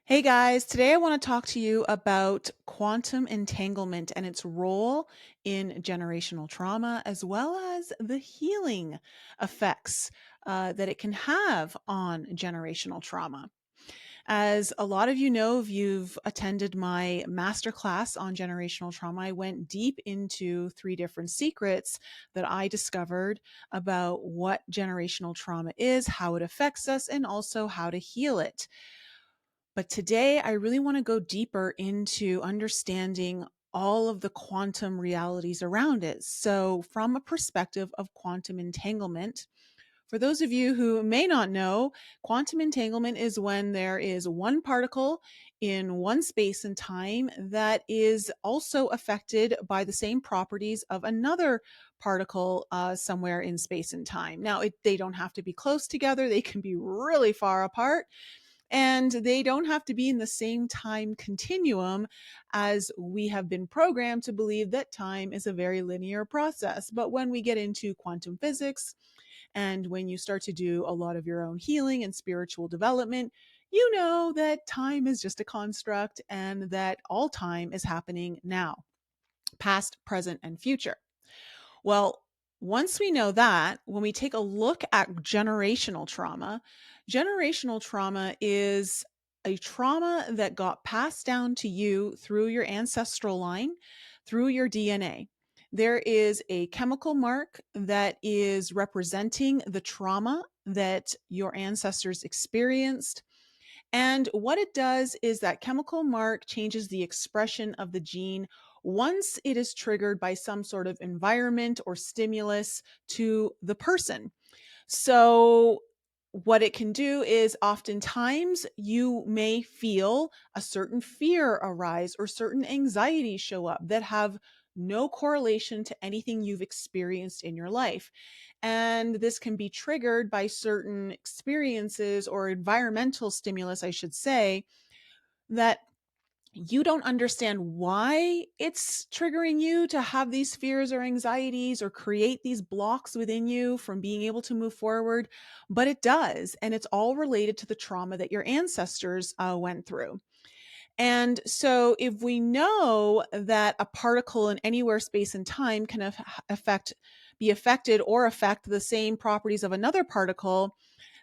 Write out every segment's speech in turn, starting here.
Hey guys, today I want to talk to you about quantum entanglement and its role in generational trauma, as well as the healing effects that it can have on generational trauma. As a lot of you know, if you've attended my masterclass on generational trauma, I went deep into three different secrets that I discovered about what generational trauma is, how it affects us, and also how to heal it. But today, I really want to go deeper into understanding all of the quantum realities around it. So, from a perspective of quantum entanglement, for those of you who may not know, quantum entanglement is when there is one particle in one space and time that is also affected by the same properties of another particle somewhere in space and time. Now, they don't have to be close together, they can be really far apart, and they don't have to be in the same time continuum, as we have been programmed to believe that time is a very linear process. But when we get into quantum physics and when you start to do a lot of your own healing and spiritual development, you know that time is just a construct and that all time is happening now, past, present, and future. Well, once we know that, when we take a look at generational trauma is a trauma that got passed down to you through your ancestral line, through your DNA. There is a chemical mark that is representing the trauma that your ancestors experienced. And what it does is that chemical mark changes the expression of the gene once it is triggered by some sort of environment or stimulus to the person. So, what it can do is oftentimes you may feel a certain fear arise or certain anxieties show up that have no correlation to anything you've experienced in your life. And this can be triggered by certain experiences or environmental stimulus, I should say, that you don't understand why it's triggering you to have these fears or anxieties or create these blocks within you from being able to move forward, but it does. And it's all related to the trauma that your ancestors went through. And so, if we know that a particle in anywhere, space, and time can be affected or affect the same properties of another particle,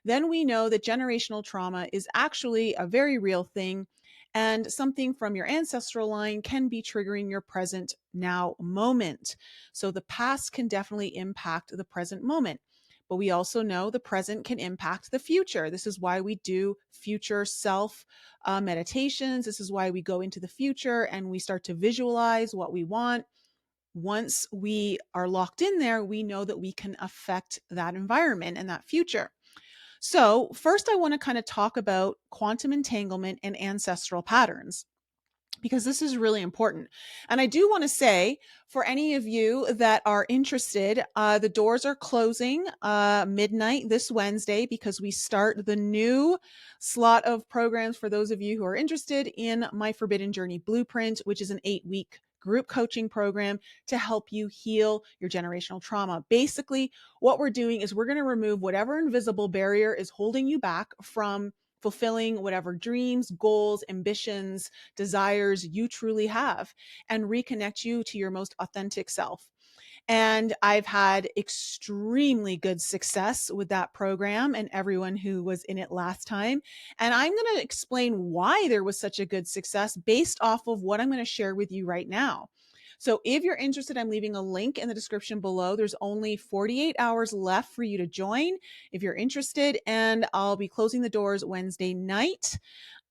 then we know that generational trauma is actually a very real thing, and something from your ancestral line can be triggering your present now moment. So the past can definitely impact the present moment. But we also know the present can impact the future. This is why we do future self meditations. This is why we go into the future and we start to visualize what we want. Once we are locked in there, we know that we can affect that environment and that future. So, first, I want to kind of talk about quantum entanglement and ancestral patterns, because this is really important. And I do want to say, for any of you that are interested, the doors are closing midnight this Wednesday, because we start the new slot of programs for those of you who are interested in my Forbidden Journey Blueprint, which is an 8-week group coaching program to help you heal your generational trauma. Basically, what we're doing is we're going to remove whatever invisible barrier is holding you back from fulfilling whatever dreams, goals, ambitions, desires you truly have, and reconnect you to your most authentic self. And I've had extremely good success with that program and everyone who was in it last time. And I'm going to explain why there was such a good success based off of what I'm going to share with you right now. So if you're interested, I'm leaving a link in the description below. There's only 48 hours left for you to join if you're interested, and I'll be closing the doors Wednesday night.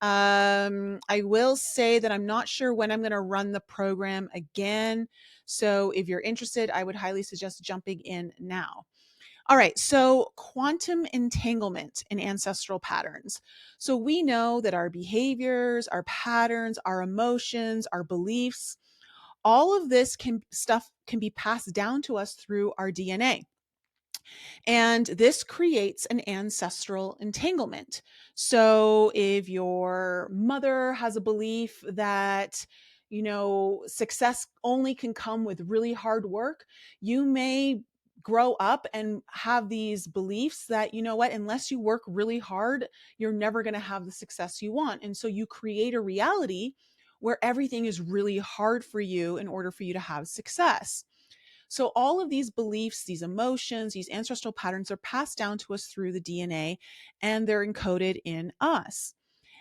I will say that I'm not sure when I'm going to run the program again. So if you're interested, I would highly suggest jumping in now. All right, so quantum entanglement in ancestral patterns. So we know that our behaviors, our patterns, our emotions, our beliefs, all of this stuff can be passed down to us through our DNA. And this creates an ancestral entanglement. So if your mother has a belief that, success only can come with really hard work, you may grow up and have these beliefs that, you know what, unless you work really hard, you're never going to have the success you want. And so you create a reality where everything is really hard for you in order for you to have success. So all of these beliefs, these emotions, these ancestral patterns are passed down to us through the DNA, and they're encoded in us.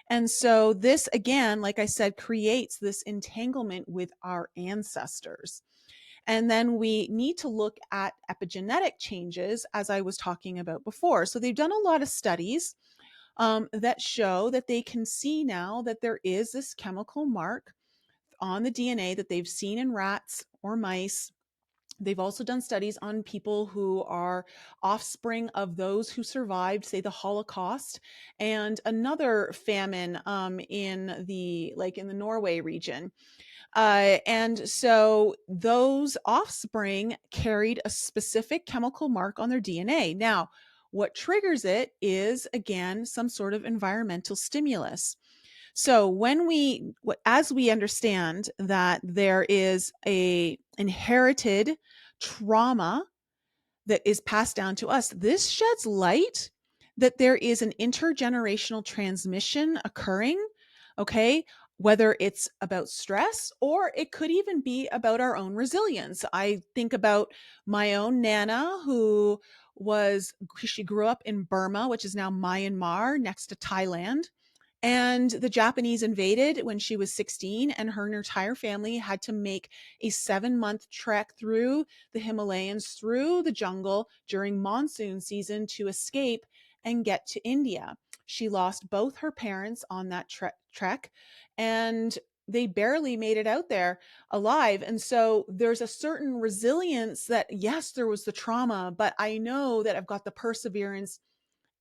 And so this, again, like I said, creates this entanglement with our ancestors. And then we need to look at epigenetic changes, as I was talking about before. So they've done a lot of studies that show that they can see now that there is this chemical mark on the DNA that they've seen in rats or mice. They've also done studies on people who are offspring of those who survived, say, the Holocaust and another famine in the Norway region. And so those offspring carried a specific chemical mark on their DNA. Now, what triggers it is, again, some sort of environmental stimulus. So as we understand that there is a inherited trauma that is passed down to us, this sheds light that there is an intergenerational transmission occurring, okay? Whether it's about stress or it could even be about our own resilience. I think about my own Nana, she grew up in Burma, which is now Myanmar, next to Thailand. And the Japanese invaded when she was 16, and her entire family had to make a 7-month trek through the Himalayas, through the jungle during monsoon season to escape and get to India. She lost both her parents on that trek, and they barely made it out there alive. And so there's a certain resilience that, yes, there was the trauma, but I know that I've got the perseverance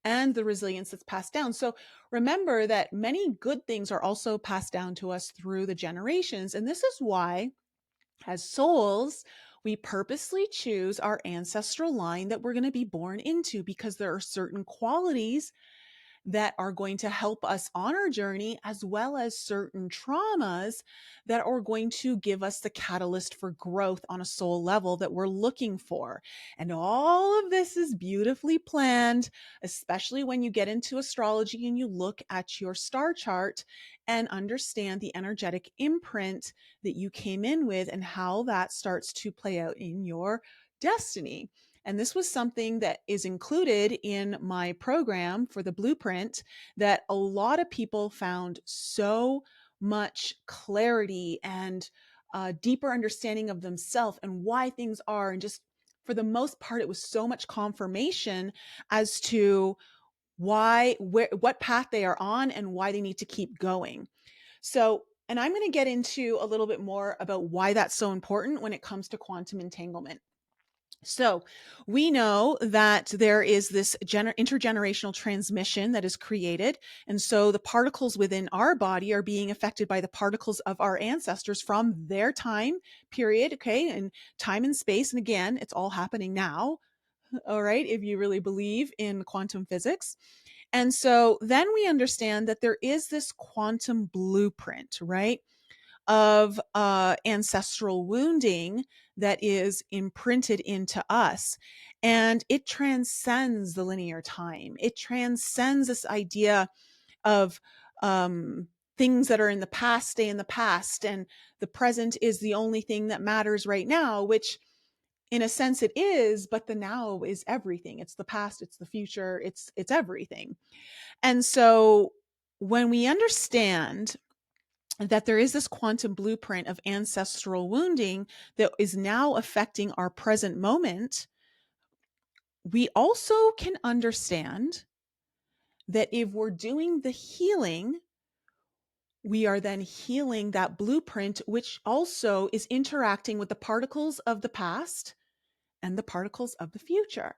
and the resilience that's passed down. So remember that many good things are also passed down to us through the generations. And this is why, as souls, we purposely choose our ancestral line that we're going to be born into, because there are certain qualities that are going to help us on our journey, as well as certain traumas that are going to give us the catalyst for growth on a soul level that we're looking for. And all of this is beautifully planned, especially when you get into astrology and you look at your star chart and understand the energetic imprint that you came in with and how that starts to play out in your destiny. And this was something that is included in my program for the blueprint that a lot of people found so much clarity and deeper understanding of themselves and why things are. And just for the most part, it was so much confirmation as to what path they are on and why they need to keep going. So, and I'm going to get into a little bit more about why that's so important when it comes to quantum entanglement. So we know that there is this intergenerational transmission that is created. And so the particles within our body are being affected by the particles of our ancestors from their time period, okay, and time and space. And again, it's all happening now, all right, if you really believe in quantum physics. And so then we understand that there is this quantum blueprint, right, of ancestral wounding that is imprinted into us. And it transcends the linear time. It transcends this idea of things that are in the past stay in the past, and the present is the only thing that matters right now, which in a sense it is, but the now is everything. It's the past, it's the future, it's everything. And so when we understand that there is this quantum blueprint of ancestral wounding that is now affecting our present moment, we also can understand that if we're doing the healing, we are then healing that blueprint, which also is interacting with the particles of the past and the particles of the future.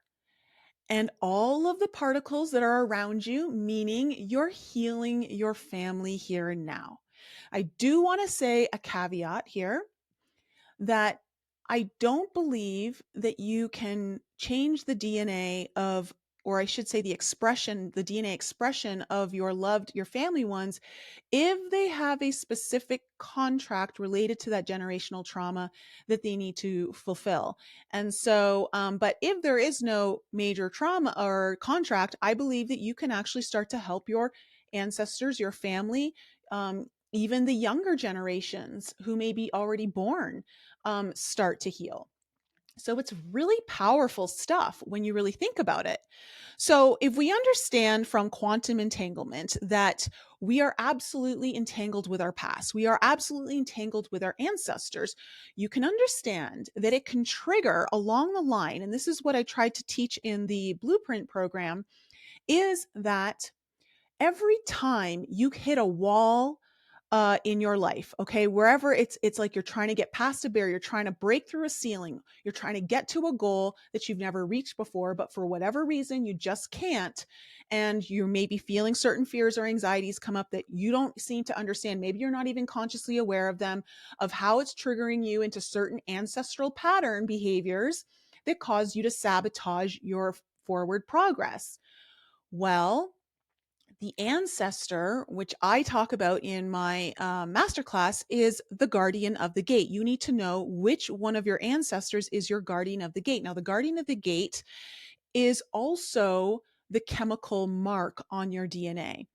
And all of the particles that are around you, meaning you're healing your family here and now. I do want to say a caveat here that I don't believe that you can change the DNA of or I should say the expression, the DNA expression of your family ones, if they have a specific contract related to that generational trauma that they need to fulfill. And so, but if there is no major trauma or contract, I believe that you can actually start to help your ancestors, your family, even the younger generations who may be already born, start to heal. So it's really powerful stuff when you really think about it. So if we understand from quantum entanglement that we are absolutely entangled with our past, we are absolutely entangled with our ancestors, you can understand that it can trigger along the line. And this is what I tried to teach in the blueprint program, is that every time you hit a wall in your life, okay, wherever it's like you're trying to get past a barrier, you're trying to break through a ceiling, you're trying to get to a goal that you've never reached before, but for whatever reason you just can't, and you're maybe feeling certain fears or anxieties come up that you don't seem to understand. Maybe you're not even consciously aware of them, of how it's triggering you into certain ancestral pattern behaviors that cause you to sabotage your forward progress. Well, the ancestor, which I talk about in my masterclass, is the guardian of the gate. You need to know which one of your ancestors is your guardian of the gate. Now, the guardian of the gate is also the chemical mark on your DNA.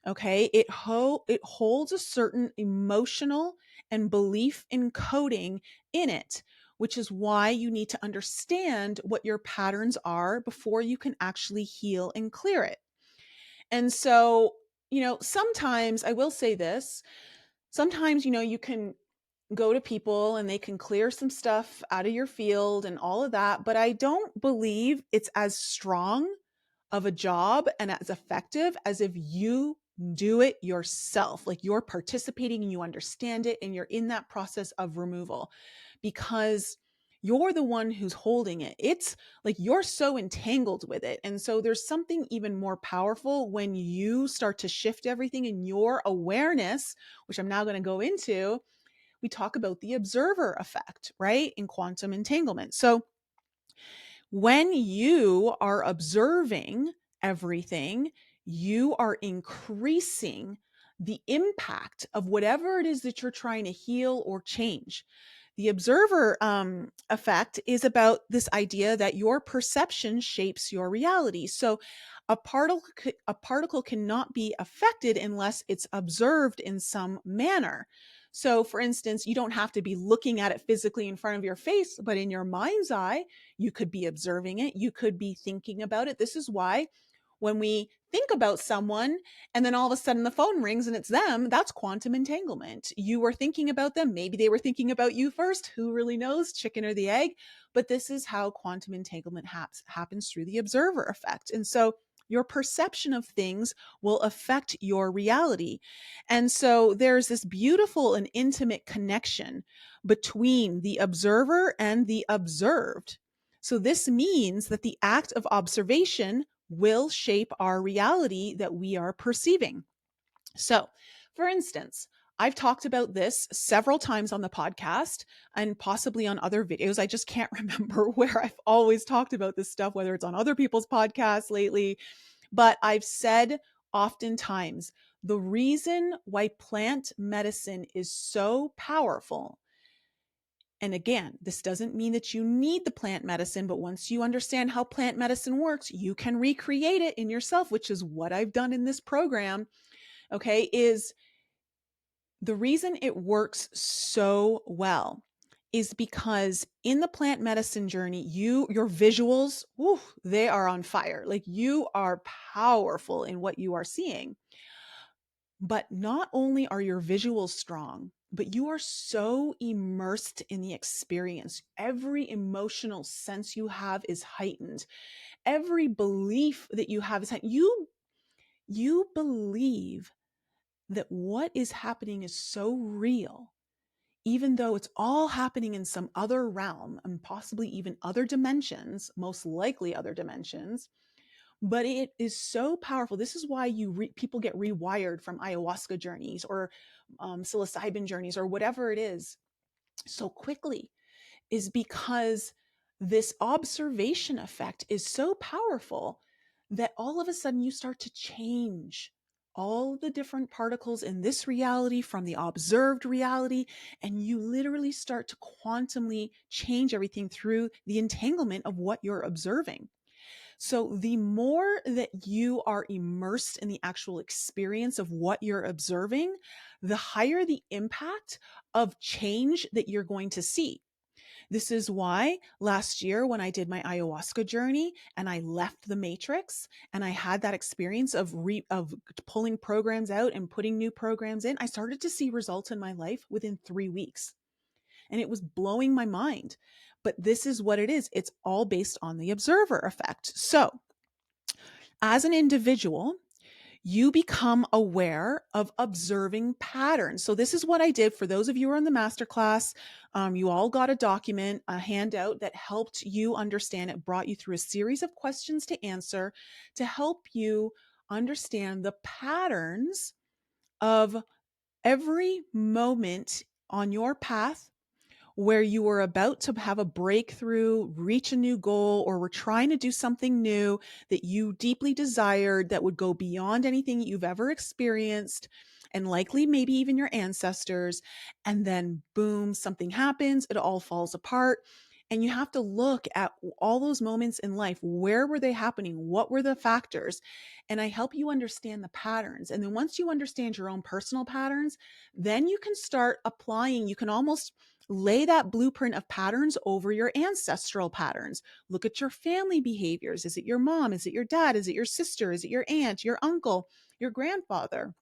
Okay, it holds a certain emotional and belief encoding in it, which is why you need to understand what your patterns are before you can actually heal and clear it. And so, sometimes I will say this, sometimes, you can go to people and they can clear some stuff out of your field and all of that, but I don't believe it's as strong of a job and as effective as if you do it yourself. Like you're participating and you understand it and you're in that process of removal, because you're the one who's holding it. It's like you're so entangled with it. And so there's something even more powerful when you start to shift everything in your awareness, which I'm now going to go into. We talk about the observer effect, right? In quantum entanglement. So when you are observing everything, you are increasing the impact of whatever it is that you're trying to heal or change. The observer effect is about this idea that your perception shapes your reality. So a particle cannot be affected unless it's observed in some manner. So, for instance, you don't have to be looking at it physically in front of your face, but in your mind's eye, you could be observing it. You could be thinking about it. This is why when we think about someone and then all of a sudden the phone rings and it's them, that's quantum entanglement. You were thinking about them. Maybe they were thinking about you first. Who really knows, chicken or the egg? But this is how quantum entanglement happens through the observer effect. And so your perception of things will affect your reality. And so there's this beautiful and intimate connection between the observer and the observed. So this means that the act of observation will shape our reality that we are perceiving. So, for instance, I've talked about this several times on the podcast and possibly on other videos. I just can't remember where I've always talked about this stuff, whether it's on other people's podcasts lately. But I've said oftentimes the reason why plant medicine is so powerful, and again, this doesn't mean that you need the plant medicine, but once you understand how plant medicine works, you can recreate it in yourself, which is what I've done in this program. Okay, is the reason it works so well is because in the plant medicine journey, your visuals, they are on fire. Like you are powerful in what you are seeing. But not only are your visuals strong, but you are so immersed in the experience. Every emotional sense you have is heightened. Every belief that you have is heightened. You believe that what is happening is so real, even though it's all happening in some other realm and possibly even other dimensions, most likely other dimensions. But it is so powerful. This is why people get rewired from ayahuasca journeys or psilocybin journeys or whatever it is so quickly, is because this observation effect is so powerful that all of a sudden you start to change all the different particles in this reality from the observed reality, and you literally start to quantumly change everything through the entanglement of what you're observing. So the more that you are immersed in the actual experience of what you're observing, the higher the impact of change that you're going to see. This is why last year, when I did my ayahuasca journey and I left the matrix and I had that experience of pulling programs out and putting new programs in, I started to see results in my life within 3 weeks. And it was blowing my mind. But this is what it is. It's all based on the observer effect. So as an individual, you become aware of observing patterns. So this is what I did for those of you who are in the masterclass. You all got a document, a handout that helped you understand. It brought you through a series of questions to answer to help you understand the patterns of every moment on your path where you were about to have a breakthrough, reach a new goal, or were trying to do something new that you deeply desired that would go beyond anything you've ever experienced, and likely maybe even your ancestors. And then, boom, something happens, it all falls apart. And you have to look at all those moments in life. Where were they happening? What were the factors? And I help you understand the patterns. And then once you understand your own personal patterns, then you can start applying. You can almost lay that blueprint of patterns over your ancestral patterns. Look at your family behaviors. Is it your mom? Is it your dad? Is it your sister? Is it your aunt, your uncle, your grandfather?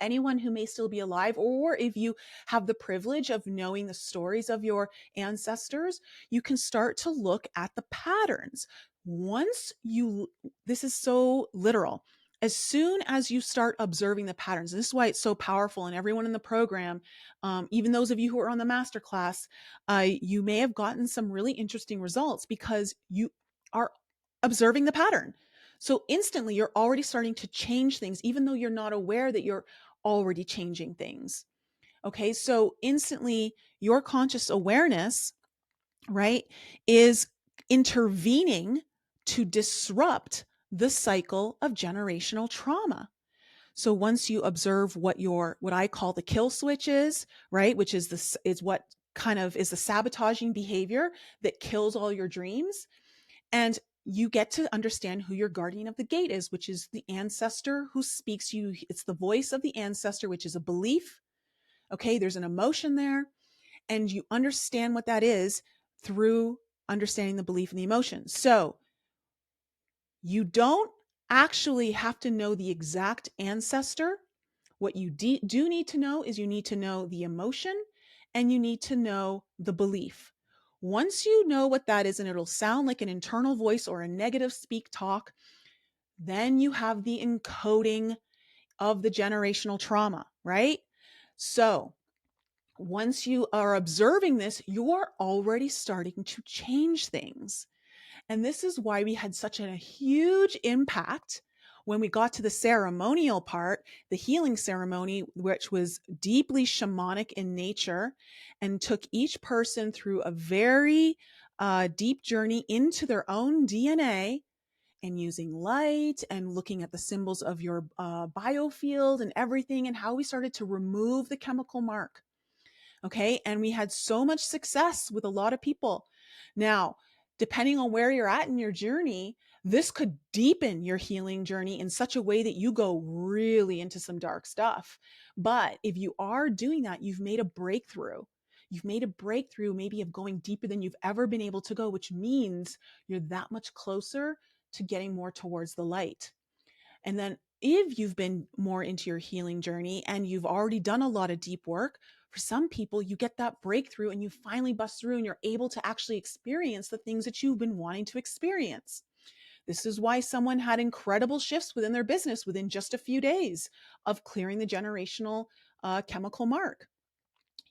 Anyone who may still be alive, or if you have the privilege of knowing the stories of your ancestors, you can start to look at the patterns. This is so literal. As soon as you start observing the patterns, this is why it's so powerful. And everyone in the program, even those of you who are on the masterclass, you may have gotten some really interesting results because you are observing the pattern. So instantly you're already starting to change things, even though you're not aware that you're already changing things. Okay. So instantly your conscious awareness, right, is intervening to disrupt the cycle of generational trauma. So once you observe what I call the kill switch is, right, which is what kind of is the sabotaging behavior that kills all your dreams. And you get to understand who your guardian of the gate is, which is the ancestor who speaks to you. It's the voice of the ancestor, which is a belief. Okay, there's an emotion there, and you understand what that is through understanding the belief and the emotion. So you don't actually have to know the exact ancestor. What you do need to know is you need to know the emotion and you need to know the belief. Once you know what that is, and it'll sound like an internal voice or a negative speak talk, then you have the encoding of the generational trauma, right? So once you are observing this, you are already starting to change things. And this is why we had such a huge impact when we got to the ceremonial part, the healing ceremony, which was deeply shamanic in nature and took each person through a very deep journey into their own DNA, and using light and looking at the symbols of your biofield and everything, and how we started to remove the chemical mark. Okay. And we had so much success with a lot of people. Now, depending on where you're at in your journey, this could deepen your healing journey in such a way that you go really into some dark stuff. But if you are doing that, you've made a breakthrough. You've made a breakthrough, maybe of going deeper than you've ever been able to go, which means you're that much closer to getting more towards the light. And then if you've been more into your healing journey and you've already done a lot of deep work, for some people, you get that breakthrough and you finally bust through and you're able to actually experience the things that you've been wanting to experience. This is why someone had incredible shifts within their business within just a few days of clearing the generational chemical mark.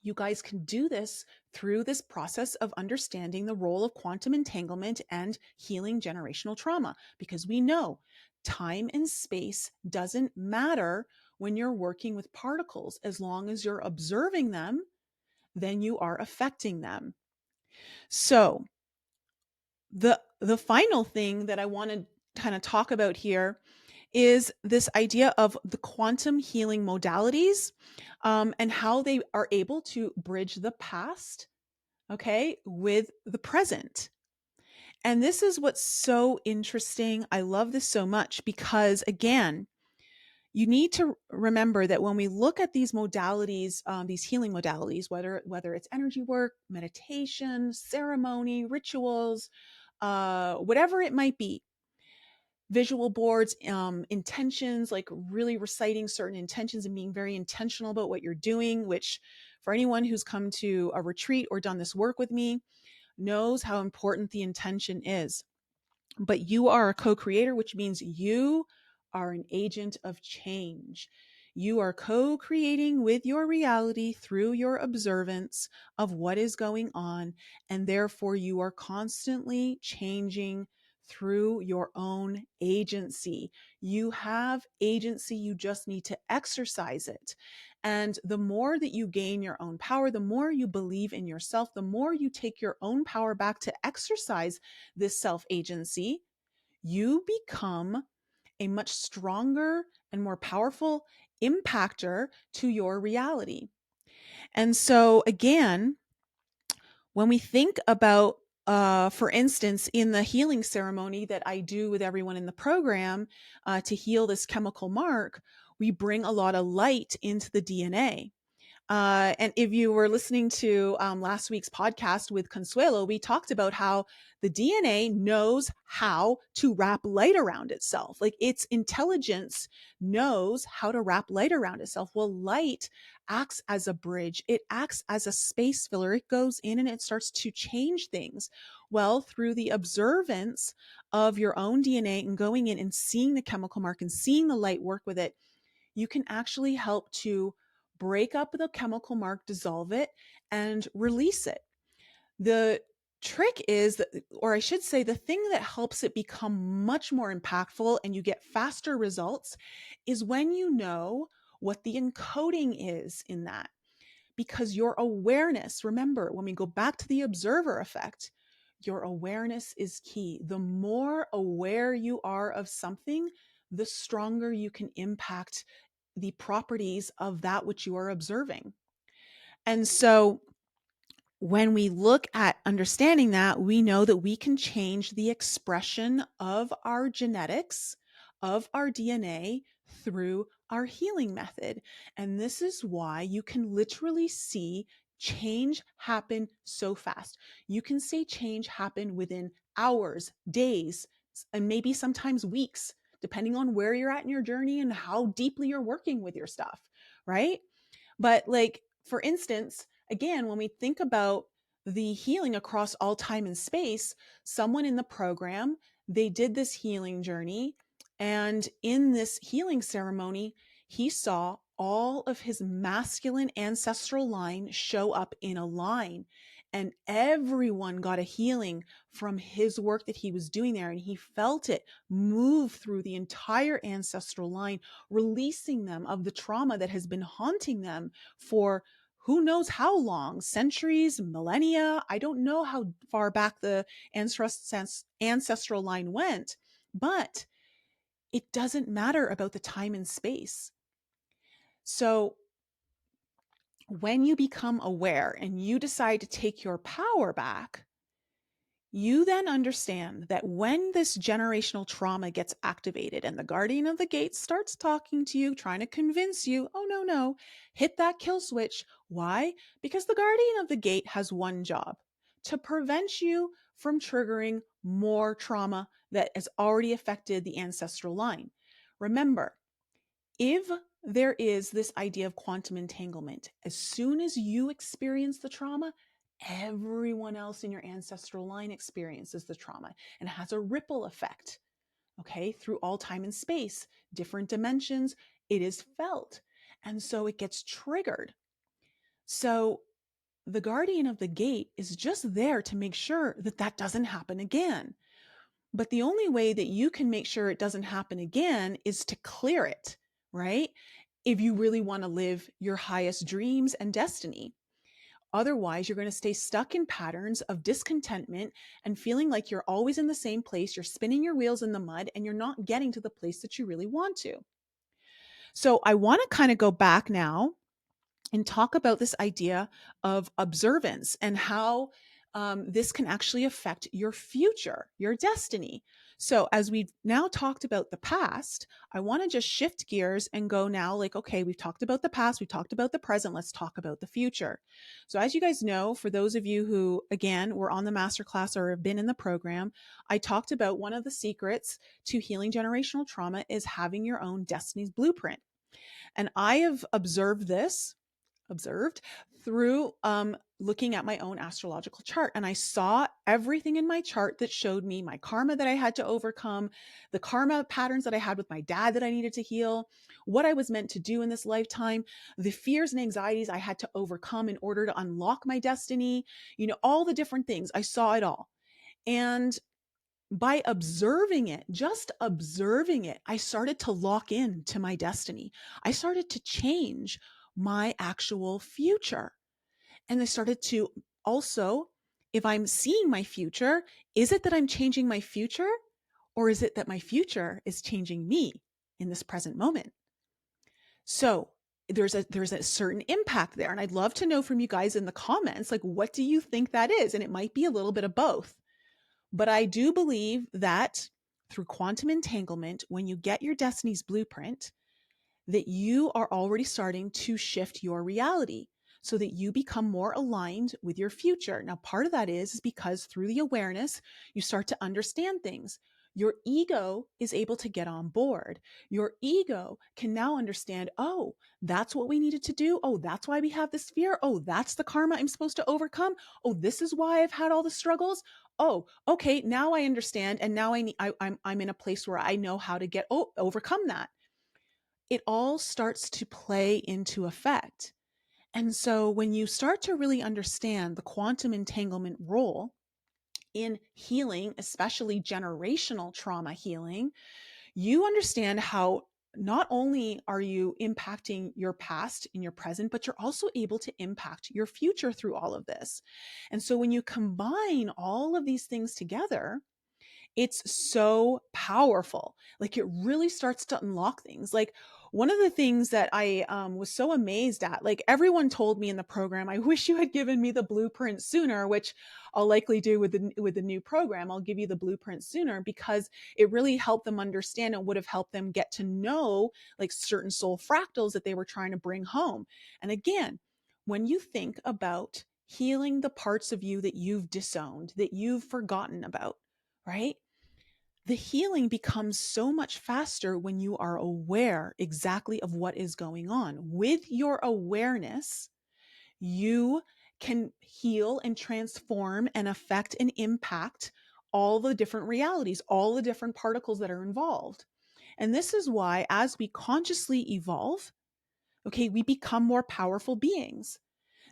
You guys can do this through this process of understanding the role of quantum entanglement and healing generational trauma, because we know time and space doesn't matter when you're working with particles. As long as you're observing them, then you are affecting them. So the final thing that I want to kind of talk about here is this idea of the quantum healing modalities, and how they are able to bridge the past, okay, with the present. And this is what's so interesting. I love this so much because, again, you need to remember that when we look at these modalities, these healing modalities, whether it's energy work, meditation, ceremony, rituals, whatever it might be, visual boards, intentions, like really reciting certain intentions and being very intentional about what you're doing, which for anyone who's come to a retreat or done this work with me knows how important the intention is. But you are a co-creator, which means you are an agent of change. You are co-creating with your reality through your observance of what is going on, and therefore you are constantly changing through your own agency. You have agency, you just need to exercise it. And the more that you gain your own power, the more you believe in yourself, the more you take your own power back to exercise this self agency, you become a much stronger and more powerful impactor to your reality. And so, again, when we think about, for instance, in the healing ceremony that I do with everyone in the program to heal this chemical mark, we bring a lot of light into the DNA. And if you were listening to last week's podcast with Consuelo, we talked about how the DNA knows how to wrap light around itself. Like its intelligence knows how to wrap light around itself. Well, light acts as a bridge, it acts as a space filler. It goes in and it starts to change things. Well, through the observance of your own DNA and going in and seeing the chemical mark and seeing the light work with it, you can actually help to break up the chemical mark, dissolve it, and release it. The trick is that, or I should say, the thing that helps it become much more impactful and you get faster results is when you know what the encoding is in that. Because your awareness, remember, when we go back to the observer effect, your awareness is key. The more aware you are of something, the stronger you can impact the properties of that which you are observing. And so when we look at understanding that, we know that we can change the expression of our genetics, of our DNA through our healing method. And this is why you can literally see change happen so fast. You can see change happen within hours, days, and maybe sometimes weeks, depending on where you're at in your journey and how deeply you're working with your stuff, right? But like, for instance, again, when we think about the healing across all time and space, someone in the program, they did this healing journey. And in this healing ceremony, he saw all of his masculine ancestral line show up in a line. And everyone got a healing from his work that he was doing there. And he felt it move through the entire ancestral line, releasing them of the trauma that has been haunting them for who knows how long, centuries, millennia. I don't know how far back the ancestral line went, but it doesn't matter about the time and space. So when you become aware and you decide to take your power back, you then understand that when this generational trauma gets activated and the guardian of the gate starts talking to you, trying to convince you, oh, no, hit that kill switch. Why? Because the guardian of the gate has one job: to prevent you from triggering more trauma that has already affected the ancestral line. Remember, if there is this idea of quantum entanglement, as soon as you experience the trauma, everyone else in your ancestral line experiences the trauma and has a ripple effect, okay, through all time and space, different dimensions. It is felt. And so it gets triggered. So the guardian of the gate is just there to make sure that that doesn't happen again. But the only way that you can make sure it doesn't happen again is to clear it, right? If you really want to live your highest dreams and destiny. Otherwise, you're going to stay stuck in patterns of discontentment and feeling like you're always in the same place. You're spinning your wheels in the mud and you're not getting to the place that you really want to. So I want to kind of go back now and talk about this idea of observance and how this can actually affect your future, your destiny. So, as we've now talked about the past, I want to just shift gears and go now, like, okay, we've talked about the past, we've talked about the present, let's talk about the future. So, as you guys know, for those of you who, again, were on the masterclass or have been in the program, I talked about one of the secrets to healing generational trauma is having your own destiny's blueprint. And I have observed through looking at my own astrological chart. And I saw everything in my chart that showed me my karma that I had to overcome, the karma patterns that I had with my dad that I needed to heal, what I was meant to do in this lifetime, the fears and anxieties I had to overcome in order to unlock my destiny, all the different things. I saw it all. And by observing it, just observing it, I started to lock in to my destiny. I started to change my actual future. And I started to also, if I'm seeing my future, is it that I'm changing my future? Or is it that my future is changing me in this present moment? So there's a certain impact there. And I'd love to know from you guys in the comments, like, what do you think that is? And it might be a little bit of both. But I do believe that through quantum entanglement, when you get your destiny's blueprint, that you are already starting to shift your reality so that you become more aligned with your future. Now, part of that is because through the awareness, you start to understand things. Your ego is able to get on board. Your ego can now understand, oh, that's what we needed to do. Oh, that's why we have this fear. Oh, that's the karma I'm supposed to overcome. Oh, this is why I've had all the struggles. Oh, okay, now I understand. And now I'm in a place where I know how to overcome that. It all starts to play into effect. And so when you start to really understand the quantum entanglement role in healing, especially generational trauma healing, you understand how not only are you impacting your past in your present, but you're also able to impact your future through all of this. And so when you combine all of these things together, it's so powerful. Like, it really starts to unlock things. Like, one of the things that I was so amazed at, like, everyone told me in the program, I wish you had given me the blueprint sooner, which I'll likely do with the new program. I'll give you the blueprint sooner because it really helped them understand and would have helped them get to know, like, certain soul fractals that they were trying to bring home. And again, when you think about healing the parts of you that you've disowned, that you've forgotten about, right? The healing becomes so much faster when you are aware exactly of what is going on. With your awareness, you can heal and transform and affect and impact all the different realities, all the different particles that are involved. And this is why, as we consciously evolve, okay, we become more powerful beings.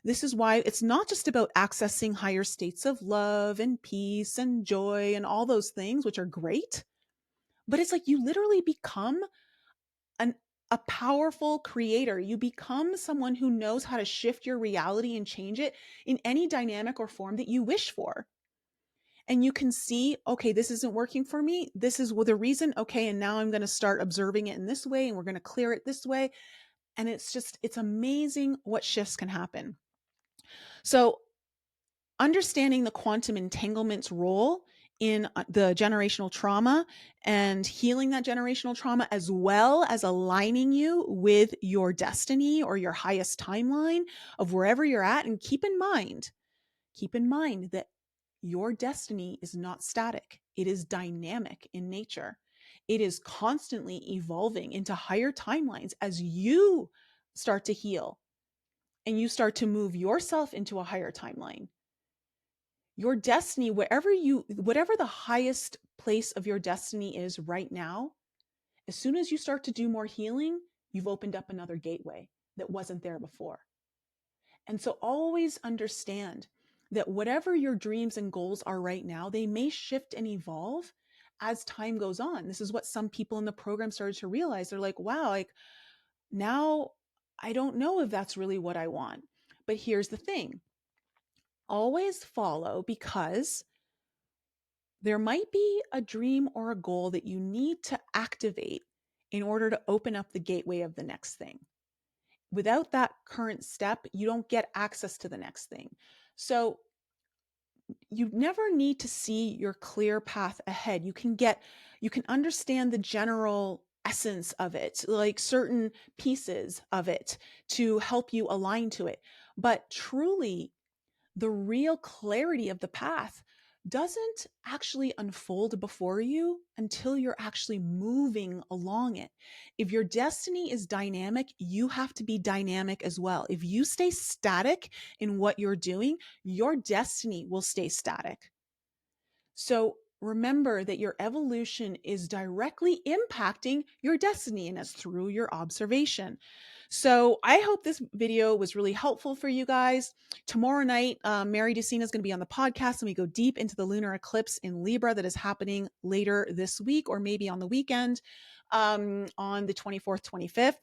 This is why it's not just about accessing higher states of love and peace and joy and all those things, which are great, but it's like you literally become an a powerful creator. You become someone who knows how to shift your reality and change it in any dynamic or form that you wish for. And you can see, okay, this isn't working for me. This is the reason. Okay, and now I'm going to start observing it in this way, and we're going to clear it this way. And it's amazing what shifts can happen. So understanding the quantum entanglement's role in the generational trauma and healing that generational trauma, as well as aligning you with your destiny or your highest timeline of wherever you're at. And keep in mind that your destiny is not static. It is dynamic in nature. It is constantly evolving into higher timelines as you start to heal and you start to move yourself into a higher timeline. Your destiny, whatever the highest place of your destiny is right now, as soon as you start to do more healing, you've opened up another gateway that wasn't there before. And so always understand that whatever your dreams and goals are right now, they may shift and evolve as time goes on. This is what some people in the program started to realize. They're like, wow, like, now I don't know if that's really what I want. But here's the thing. always follow, because there might be a dream or a goal that you need to activate in order to open up the gateway of the next thing. Without that current step, you don't get access to the next thing. So you never need to see your clear path ahead. You can understand the general essence of it, like certain pieces of it to help you align to it. But truly, the real clarity of the path doesn't actually unfold before you until you're actually moving along it. If your destiny is dynamic, you have to be dynamic as well. If you stay static in what you're doing, your destiny will stay static. So remember that your evolution is directly impacting your destiny, and it's through your observation. So I hope this video was really helpful for you guys. Tomorrow night, Mary Ducina is going to be on the podcast, and we go deep into the lunar eclipse in Libra that is happening later this week, or maybe on the weekend, on the 24th, 25th.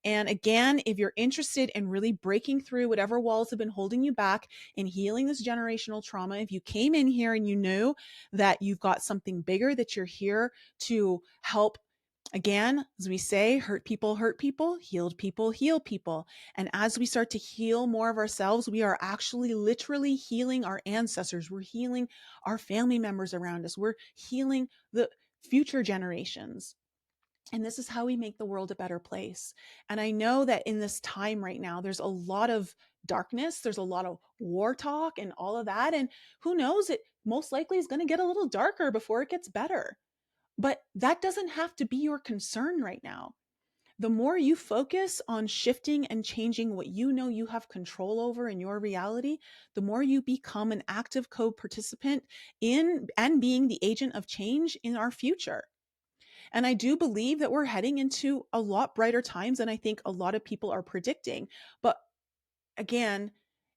And again, if you're interested in really breaking through whatever walls have been holding you back and healing this generational trauma, if you came in here and you knew that you've got something bigger, that you're here to help, again, as we say, hurt people, heal people. And as we start to heal more of ourselves, we are actually literally healing our ancestors. We're healing our family members around us. We're healing the future generations. And this is how we make the world a better place. And I know that in this time right now, there's a lot of darkness, there's a lot of war talk and all of that. And who knows, it most likely is going to get a little darker before it gets better. But that doesn't have to be your concern right now. The more you focus on shifting and changing what you know you have control over in your reality, the more you become an active co-participant in and being the agent of change in our future. And I do believe that we're heading into a lot brighter times than I think a lot of people are predicting. But again,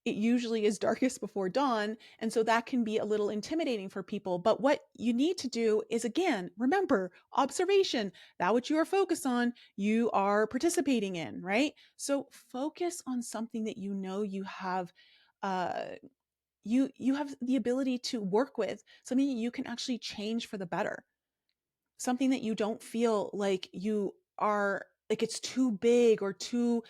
it usually is darkest before dawn. And so that can be a little intimidating for people. But what you need to do is, again, remember observation. That what you are focused on, you are participating in, right? So focus on something that you know you have. You have the ability to work with, something that you can actually change for the better, something that you don't feel like you are, like it's too big or too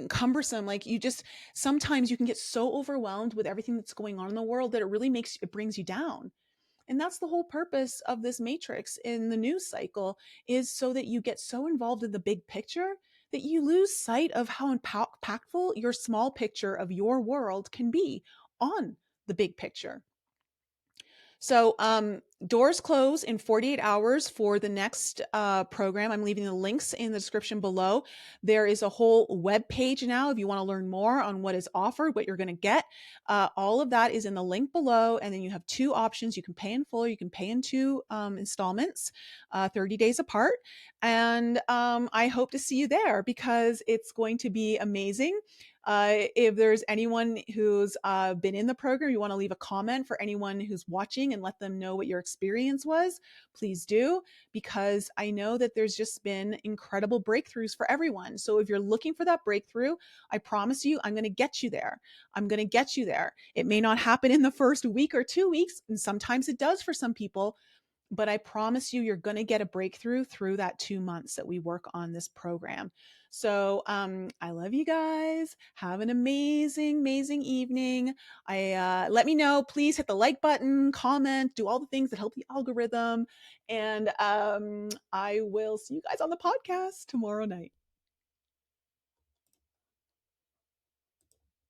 cumbersome. Like you just, sometimes you can get so overwhelmed with everything that's going on in the world that it brings you down. And that's the whole purpose of this matrix in the news cycle, is so that you get so involved in the big picture that you lose sight of how impactful your small picture of your world can be on the big picture. So doors close in 48 hours for the next program. I'm leaving the links in the description below. There is a whole web page now if you want to learn more on what is offered, what you're going to get. All of that is in the link below. And then you have two options. You can pay in full, or you can pay in two installments, 30 days apart. And I hope to see you there, because it's going to be amazing. If there's anyone who's been in the program, you want to leave a comment for anyone who's watching and let them know what your experience was, please do, because I know that there's just been incredible breakthroughs for everyone. So if you're looking for that breakthrough, I promise you, I'm going to get you there. I'm going to get you there. It may not happen in the first week or 2 weeks, and sometimes it does for some people, but I promise you, you're going to get a breakthrough through that 2 months that we work on this program. So I love you guys. Have an amazing, amazing evening. Let me know. Please hit the like button, comment, do all the things that help the algorithm. And I will see you guys on the podcast tomorrow night.